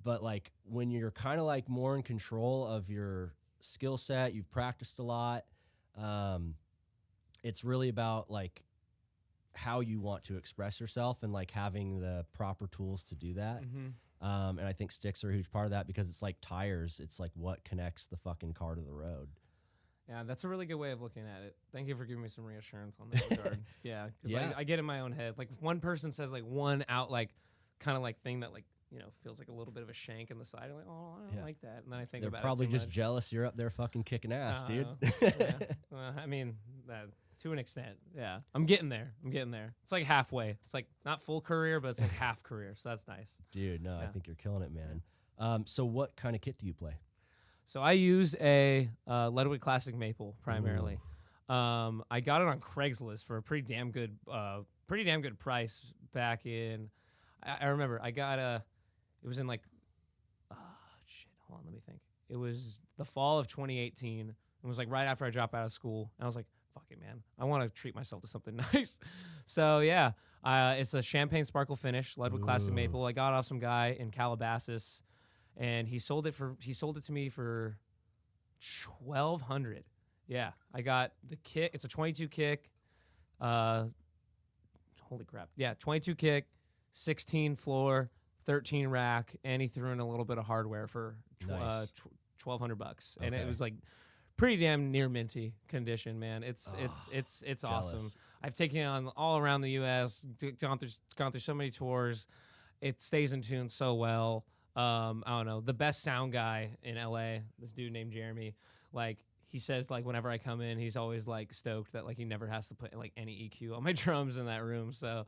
But like when you're kind of like more in control of your skill set, you've practiced a lot. It's really about like how you want to express yourself and like having the proper tools to do that. And I think sticks are a huge part of that because it's like tires. It's like what connects the fucking car to the road. Yeah, that's a really good way of looking at it. Thank you for giving me some reassurance on that regard. Yeah, because I get in my own head. Like if one person says like one out like kind of like thing that like feels like a little bit of a shank in the side. I'm like, oh, I don't like that. And then I think They're about it. They're probably too just much. jealous you're up there fucking kicking ass, dude. Well, I mean, to an extent, yeah. I'm getting there. It's like halfway. It's like not full career, but it's like half career. So that's nice. Dude, no, I think you're killing it, man. So what kind of kit do you play? So I use a Ludwig Classic Maple primarily. I got it on Craigslist for a pretty damn good price back in. I remember I got it was in like, hold on, let me think. It was the fall of 2018. It was like right after I dropped out of school. And I was like, fuck it, man. I want to treat myself to something nice. So yeah, it's a champagne sparkle finish, Ludwig Classic Maple. I got it off some guy in Calabasas, and he sold it to me for $1,200. Yeah, I got the kick. It's a 22 kick. Holy crap. Yeah, 22 kick, 16 floor, 13 rack, and he threw in a little bit of hardware for $1,200, and it was like pretty damn near minty condition, man. It's awesome. I've taken it on all around the U.S., gone through so many tours. It stays in tune so well. I don't know, the best sound guy in L.A., this dude named Jeremy, like. He says, like, whenever I come in, he's always, like, stoked that, like, he never has to put, like, any EQ on my drums in that room. So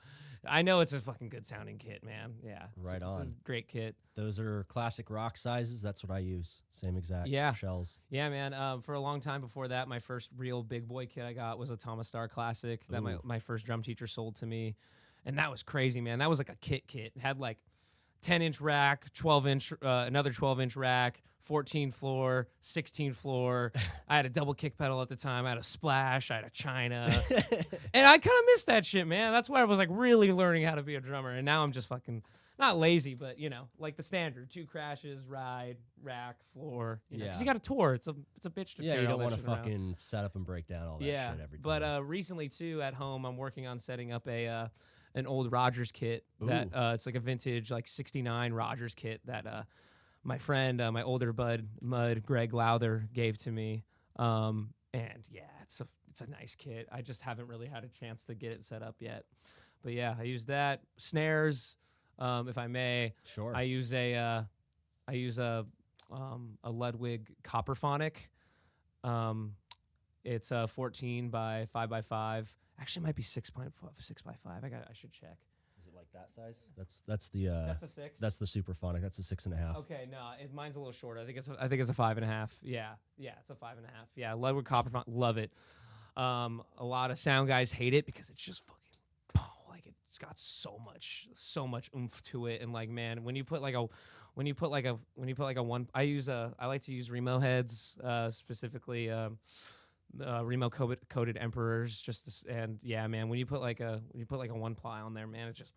I know it's a fucking good-sounding kit, man. Yeah. Right on. It's a great kit. Those are classic rock sizes. That's what I use. Same exact shells. Yeah, man. For a long time before that, my first real big boy kit I got was a Thomas Starr Classic that my first drum teacher sold to me. And that was crazy, man. That was, like, a kit. It had, like, 10-inch rack, 12-inch, another 12-inch rack, 14 floor, 16 floor. I had a double kick pedal at the time. I had a splash. I had a China. And I kind of missed that shit, man. That's why I was like really learning how to be a drummer. And now I'm just fucking, not lazy, but, like the standard. 2 crashes, ride, rack, floor. Because you got to tour. It's a bitch to carry. You don't want to fucking set up and break down all that shit every time. But recently, too, at home, I'm working on setting up an old Rogers kit that it's like a vintage like 69 Rogers kit that my friend, my older bud Mud Greg Lowther gave to me. And yeah, it's a nice kit. I just haven't really had a chance to get it set up yet. But yeah, I use that. Snares, if I may. Sure. I use a Ludwig Copperphonic. It's 14 by 5 by 5. Actually, it might be 6 by 5. I should check. Is it like that size? That's the That's a 6. that's the Superphonic. That's a 6.5. Okay, no, mine's a little shorter. I think it's a 5.5. Yeah, it's a 5.5. Yeah, Ludwig copper font, love it. A lot of sound guys hate it because it's just fucking like it's got so much oomph to it. And like, man, when you put like a one, I like to use Remo heads, specifically Remo coated Emperors. And yeah, man, when you put like a one ply on there, man, it just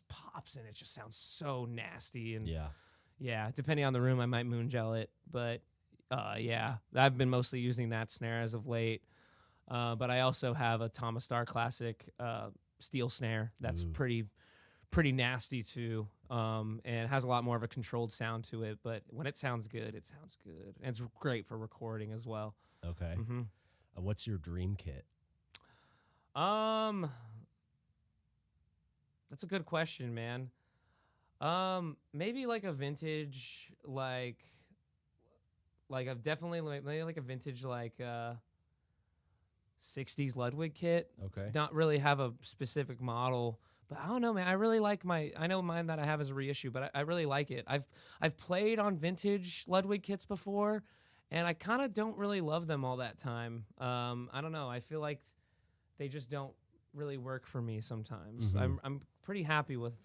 pops and it just sounds so nasty. And yeah, depending on the room, I might moon gel it, but yeah, I've been mostly using that snare as of late. But I also have a Thomas Starr Classic steel snare that's pretty nasty too, and has a lot more of a controlled sound to it. But when it sounds good, it sounds good, and it's great for recording as well. Okay. Mm-hmm. What's your dream kit? That's a good question, man. Maybe like a vintage, like I've definitely maybe like a vintage 60s Ludwig kit. Okay. Not really have a specific model, but I don't know, man. I really like I know mine that I have is a reissue, but I really like it. I've played on vintage Ludwig kits before, and I kind of don't really love them all that time. I don't know. I feel like they just don't really work for me sometimes. Mm-hmm. I'm pretty happy with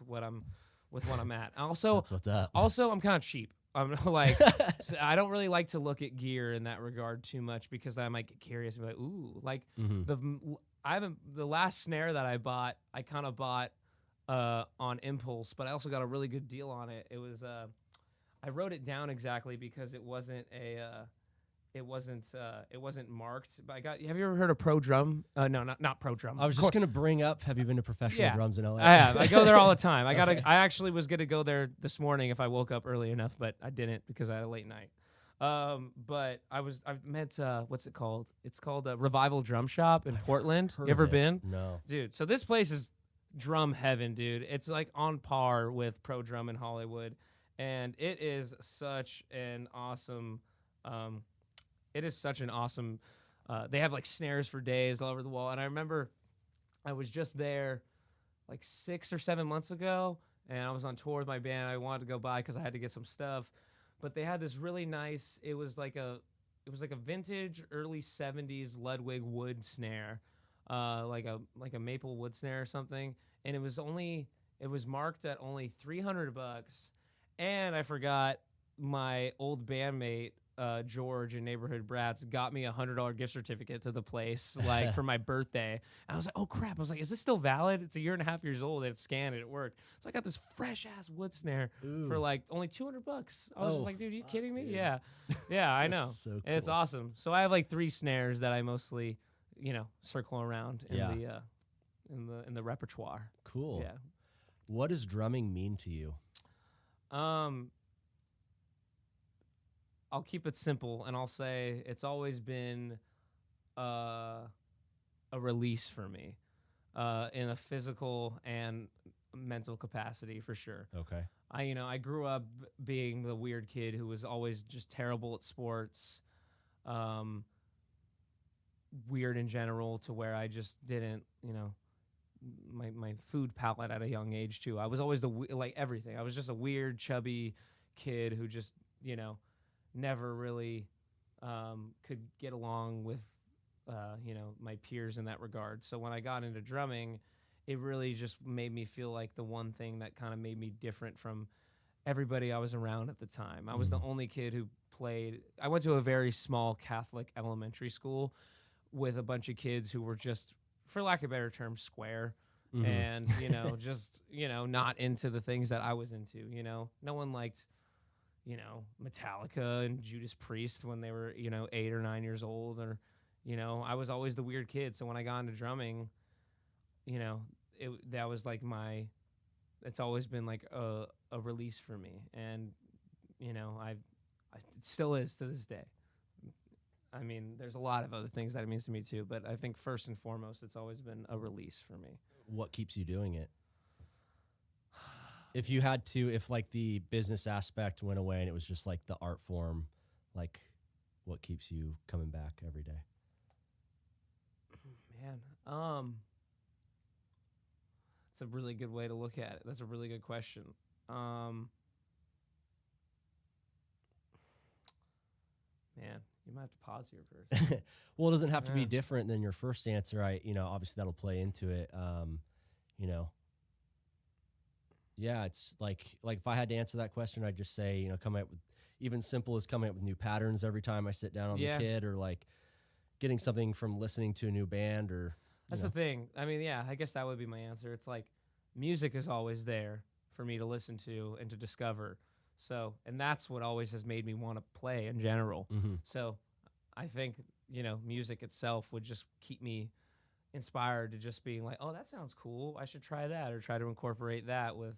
what I'm at. Also, That's what's up. Also, I'm kind of cheap. I'm like, so I don't really like to look at gear in that regard too much because I might get curious and be like, ooh, like the last snare that I bought, I kind of bought on impulse, but I also got a really good deal on it. It was I wrote it down exactly because it wasn't marked. But have you ever heard of Pro Drum? No, not Pro Drum. I was just gonna bring up. Have you been to Professional Drums in LA? I have. I go there all the time. I actually was gonna go there this morning if I woke up early enough, but I didn't because I had a late night. But I meant what's it called? It's called Revival Drum Shop in Portland. You ever been? No, dude. So this place is drum heaven, dude. It's like on par with Pro Drum in Hollywood, and it is such an awesome. They have like snares for days all over the wall. And I remember I was just there like 6 or 7 months ago, and I was on tour with my band. I wanted to go by because I had to get some stuff. But they had this really nice, it was like a vintage early 70s Ludwig wood snare, like a maple wood snare or something. And it was marked at only $300. And I forgot my old bandmate, George in Neighborhood Brats, got me $100 gift certificate to the place like for my birthday. And I was like, oh crap. I was like, is this still valid? It's a year and a half years old. And it scanned it. It worked. So I got this fresh ass wood snare for like only $200. I was just like, dude, are you kidding me? Dude. Yeah, I know. So cool. And it's awesome. So I have like 3 snares that I mostly, circle around in the repertoire. Cool. Yeah. What does drumming mean to you? I'll keep it simple, and I'll say it's always been a release for me in a physical and mental capacity, for sure. Okay. I grew up being the weird kid who was always just terrible at sports, weird in general, to where I just didn't, my food palate at a young age too. I was always like everything. I was just a weird, chubby kid who just, never really could get along with, my peers in that regard. So when I got into drumming, it really just made me feel like the one thing that kind of made me different from everybody I was around at the time. I was the only kid who played. I went to a very small Catholic elementary school with a bunch of kids who were just, for lack of a better term, square. And, just, not into the things that I was into, No one liked, Metallica and Judas Priest when they were, 8 or 9 years old, or, I was always the weird kid. So when I got into drumming, that was like it's always been like a release for me. And, it still is to this day. I mean, there's a lot of other things that it means to me too, but I think first and foremost, it's always been a release for me. What keeps you doing it? If like the business aspect went away and it was just like the art form, like what keeps you coming back every day? Man, it's a really good way to look at it. That's a really good question. Um, Man, you might have to pause here for a second. Well, it doesn't have to be Yeah. different than your first answer. Obviously that'll play into it. You know, yeah, it's like if I had to answer that question, I'd just say, coming up with even simple as coming up with new patterns every time I sit down on the Yeah. kit, or like getting something from listening to a new band, or That's the thing. I mean, yeah, I guess that would be my answer. It's like music is always there for me to listen to and to discover. So, and that's what always has made me want to play in general. hmm So, I think, music itself would just keep me inspired to just being like, "Oh, that sounds cool. I should try that," or try to incorporate that with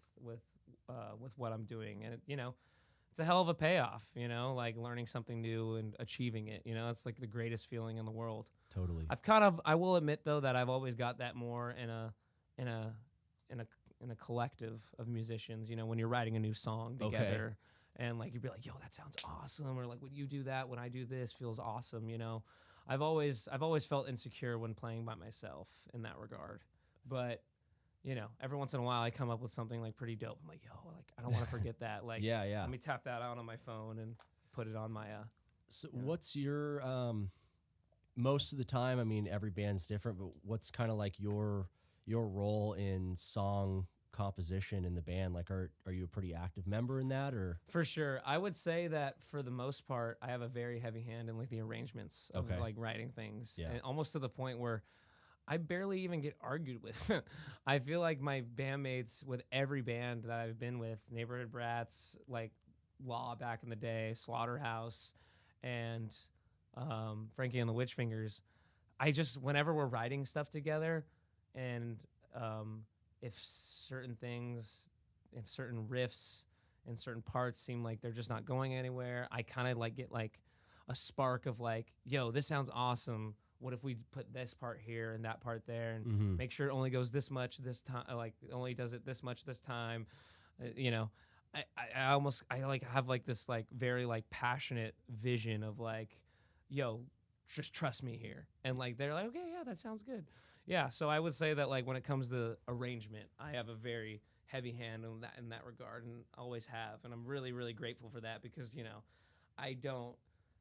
what I'm doing. And it's a hell of a payoff, like learning something new and achieving it. It's like the greatest feeling in the world. totally. I will admit though that I've always got that more in a collective of musicians. When you're writing a new song Okay. together, and like you'd be like, "Yo, that sounds awesome," or like, "When you do that, when I do this, feels awesome." I've always felt insecure when playing by myself in that regard, but. Every once in a while I come up with something like pretty dope. I'm like, yo, like I don't want to forget that. Like, Yeah, yeah. let me tap that out on my phone and put it on my So Yeah. what's your most of the time, I mean, every band's different, but what's kind of like your role in song composition in the band? Like, are you a pretty active member in that, or? For sure. I would say that for the most part, I have a very heavy hand in like the arrangements of Okay. like writing things. Yeah. And almost to the point where I barely even get argued with. I feel like my bandmates with every band that I've been with, Neighborhood Brats, like Law back in the day, Slaughterhouse, and Frankie and the Witch Fingers, whenever we're writing stuff together, and if certain things, if certain riffs and certain parts seem like they're just not going anywhere, I kind of like get like a spark of like, yo, this sounds awesome. What if we put this part here and that part there, and Mhm. make sure it only goes this much this time, like it only does it this much this time, you know. I like have like this like very like passionate vision of like, yo, just trust me here, and like they're like, okay, yeah, that sounds good, yeah. So I would say that like when it comes to arrangement, I have a very heavy hand in that regard, and always have, and I'm really really grateful for that because I don't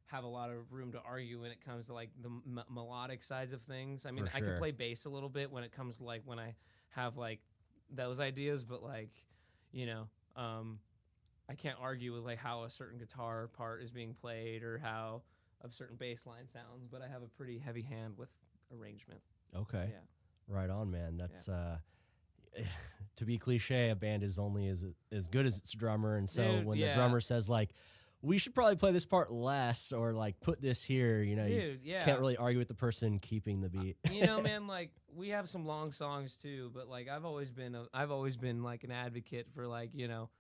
have a lot of room to argue when it comes to like the melodic sides of things. I mean, For I can sure. play bass a little bit when it comes to like when I have like those ideas, but like, you know, I can't argue with like how a certain guitar part is being played or how a certain bass line sounds, but I have a pretty heavy hand with arrangement. Okay. Yeah. Right on, man. That's to be cliche, a band is only as good as its drummer, and so Dude, when yeah. the drummer says like, we should probably play this part less, or like put this here, you Dude, yeah. can't really argue with the person keeping the beat. Man, like we have some long songs too, but like I've always been like an advocate for like,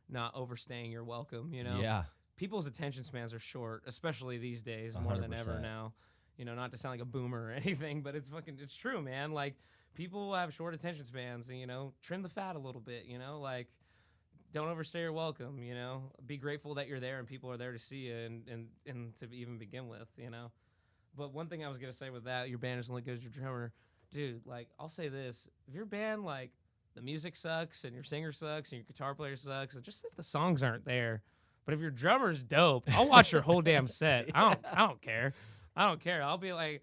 not overstaying your welcome, Yeah. People's attention spans are short, especially these days more than ever 100%. now. Not to sound like a boomer or anything, but it's true, man. Like people have short attention spans and trim the fat a little bit, like don't overstay your welcome, be grateful that you're there and people are there to see you and to even begin with, But one thing I was going to say with that, your band is only good as your drummer. Dude, like, I'll say this. If your band, like, the music sucks and your singer sucks and your guitar player sucks, just if the songs aren't there. But if your drummer's dope, I'll watch your whole damn set. I don't care. I don't care. I'll be like,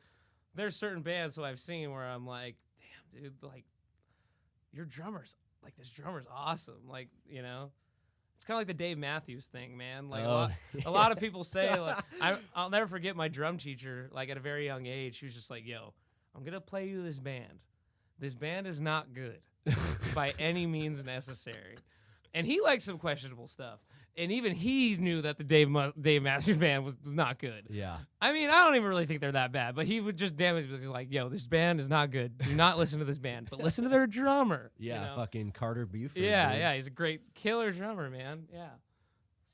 there's certain bands who I've seen where I'm like, damn, dude, like, your drummer's, like, this drummer's awesome. Like, It's kind of like the Dave Matthews thing, man. Like a lot of people say, like, I'll never forget my drum teacher. Like at a very young age, she was just like, "Yo, I'm gonna play you this band. This band is not good by any means necessary." And he liked some questionable stuff, and even he knew that the Dave Matthews band was not good. Yeah. I mean, I don't even really think they're that bad, but he would just damage. He's like, "Yo, this band is not good. Do not listen to this band, but listen to their drummer." Yeah. Fucking Carter Buford. Yeah, dude. yeah, he's a great killer drummer, man. Yeah.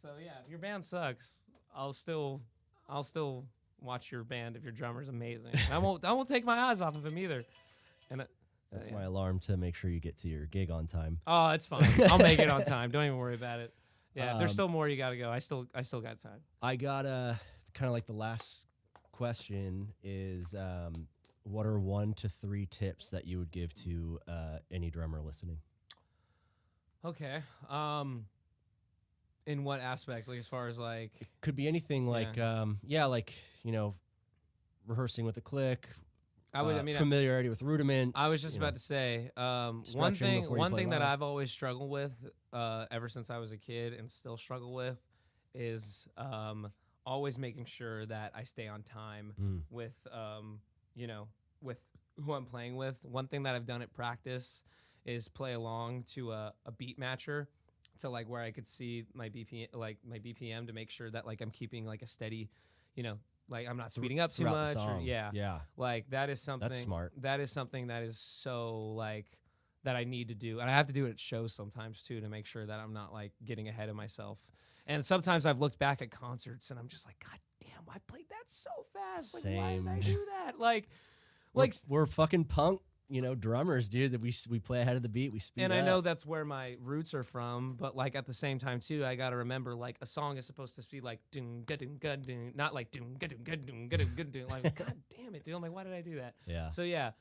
So yeah, if your band sucks, I'll still watch your band if your drummer's amazing. And I won't take my eyes off of him either. And That's yeah. my alarm to make sure you get to your gig on time. Oh, it's fine. I'll make it on time. Don't even worry about it. Yeah, if there's still more you gotta go, I still got time. I got kind of like the last question is what are 1 to 3 tips that you would give to any drummer listening? Okay. In what aspect? Like as far as like, Could be anything like, like, rehearsing with a click, I mean, familiarity with rudiments. I was just about to say, one stretching before you one play thing that live. I've always struggled with, ever since I was a kid and still struggle with, is always making sure that I stay on time with, with who I'm playing with. One thing that I've done at practice is play along to a beat matcher, to like where I could see my BPM to make sure that like I'm keeping like a steady, like I'm not speeding up too Throughout the much. song. Yeah. Like that is something. That's smart. That is something that is so like that I need to do, and I have to do it at shows sometimes too to make sure that I'm not like getting ahead of myself. And sometimes I've looked back at concerts and I'm just like, God damn, I played that so fast. Like, why did I do that? We're fucking punk, drummers, dude. That we play ahead of the beat. We speed and up. I know that's where my roots are from, but like at the same time too, I gotta remember like a song is supposed to be like ding ga ding ga ding, not like ding ga ding ga ding ga ding ga ding. Like, God damn it, dude! I'm like, why did I do that? Yeah. So yeah,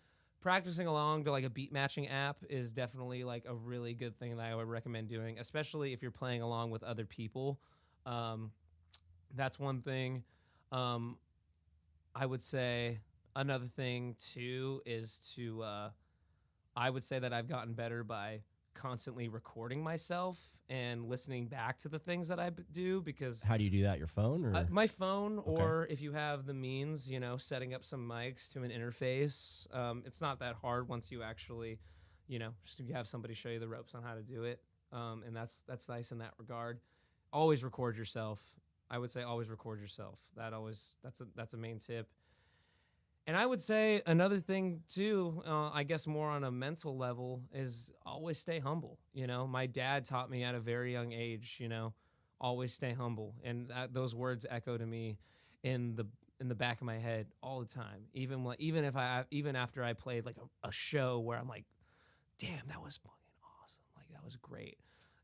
practicing along to like a beat matching app is definitely like a really good thing that I would recommend doing, especially if you're playing along with other people. That's one thing. I would say another thing too is to I would say that I've gotten better by constantly recording myself and listening back to the things that I do, because How do you do that? Your phone or my phone, or if you have the means, setting up some mics to an interface. It's not that hard once you actually, just you have somebody show you the ropes on how to do it, and that's nice in that regard. Always record yourself. I would say always record yourself. That's a main tip. And I would say another thing too, I guess more on a mental level, is always stay humble. My dad taught me at a very young age, always stay humble, and those words echo to me in the back of my head all the time. Even after I played like a show where I'm like, damn, that was fucking awesome. Like that was great,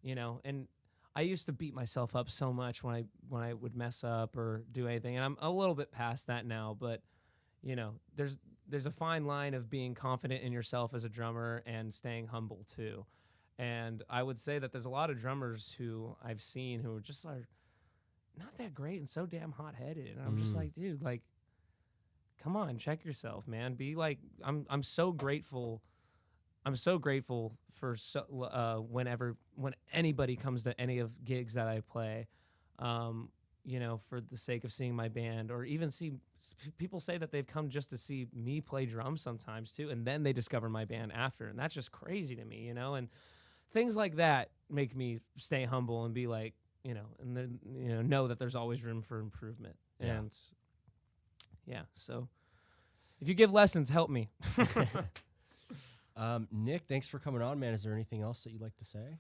And I used to beat myself up so much when I would mess up or do anything, and I'm a little bit past that now, but. There's a fine line of being confident in yourself as a drummer and staying humble too. And I would say that there's a lot of drummers who I've seen who are just like not that great and so damn hot-headed. And I'm just like, dude, like, come on, check yourself, man. Be like, I'm so grateful. I'm so grateful for when anybody comes to any of gigs that I play. For the sake of seeing my band, or even people say that they've come just to see me play drums sometimes too, and then they discover my band after, and that's just crazy to me, and things like that make me stay humble and be like, and then, know that there's always room for improvement. Yeah. And so if you give lessons, help me. Nick, thanks for coming on, man. Is there anything else that you'd like to say?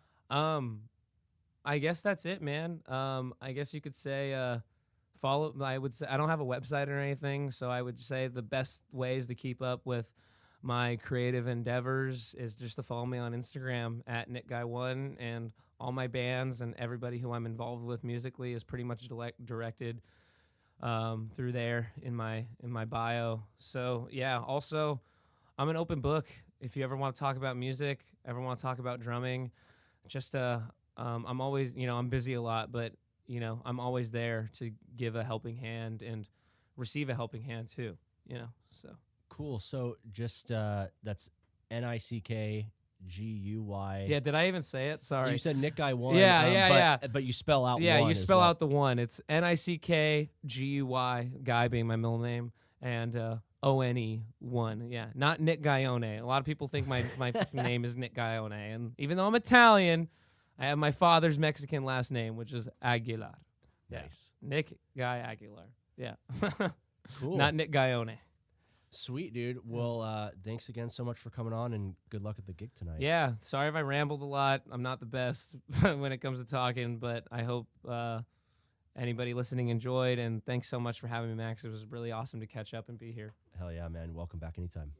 I guess that's it, man. I guess you could say I would say I don't have a website or anything, so I would say the best ways to keep up with my creative endeavors is just to follow me on Instagram at NickGuy1, and all my bands and everybody who I'm involved with musically is pretty much directed through there in my bio. So yeah, also I'm an open book. If you ever want to talk about music, ever want to talk about drumming, just I'm always, I'm busy a lot, but, I'm always there to give a helping hand and receive a helping hand too, so. Cool. So just, that's NickGuy. Yeah, did I even say it? Sorry. You said Nick Guy 1. Yeah. But you spell out yeah, one. you spell well. out the one. It's NickGuy, Guy being my middle name, and ONE1. Yeah, not Nick Guyone. A lot of people think my name is Nick Guyone, and even though I'm Italian, I have my father's Mexican last name, which is Aguilar. Yeah. Nice. Nick Guy Aguilar. Yeah. Cool. Not Nick Guyone. Sweet, dude. Well, thanks again so much for coming on, and good luck at the gig tonight. Yeah. Sorry if I rambled a lot. I'm not the best when it comes to talking, but I hope anybody listening enjoyed, and thanks so much for having me, Max. It was really awesome to catch up and be here. Hell yeah, man. Welcome back anytime.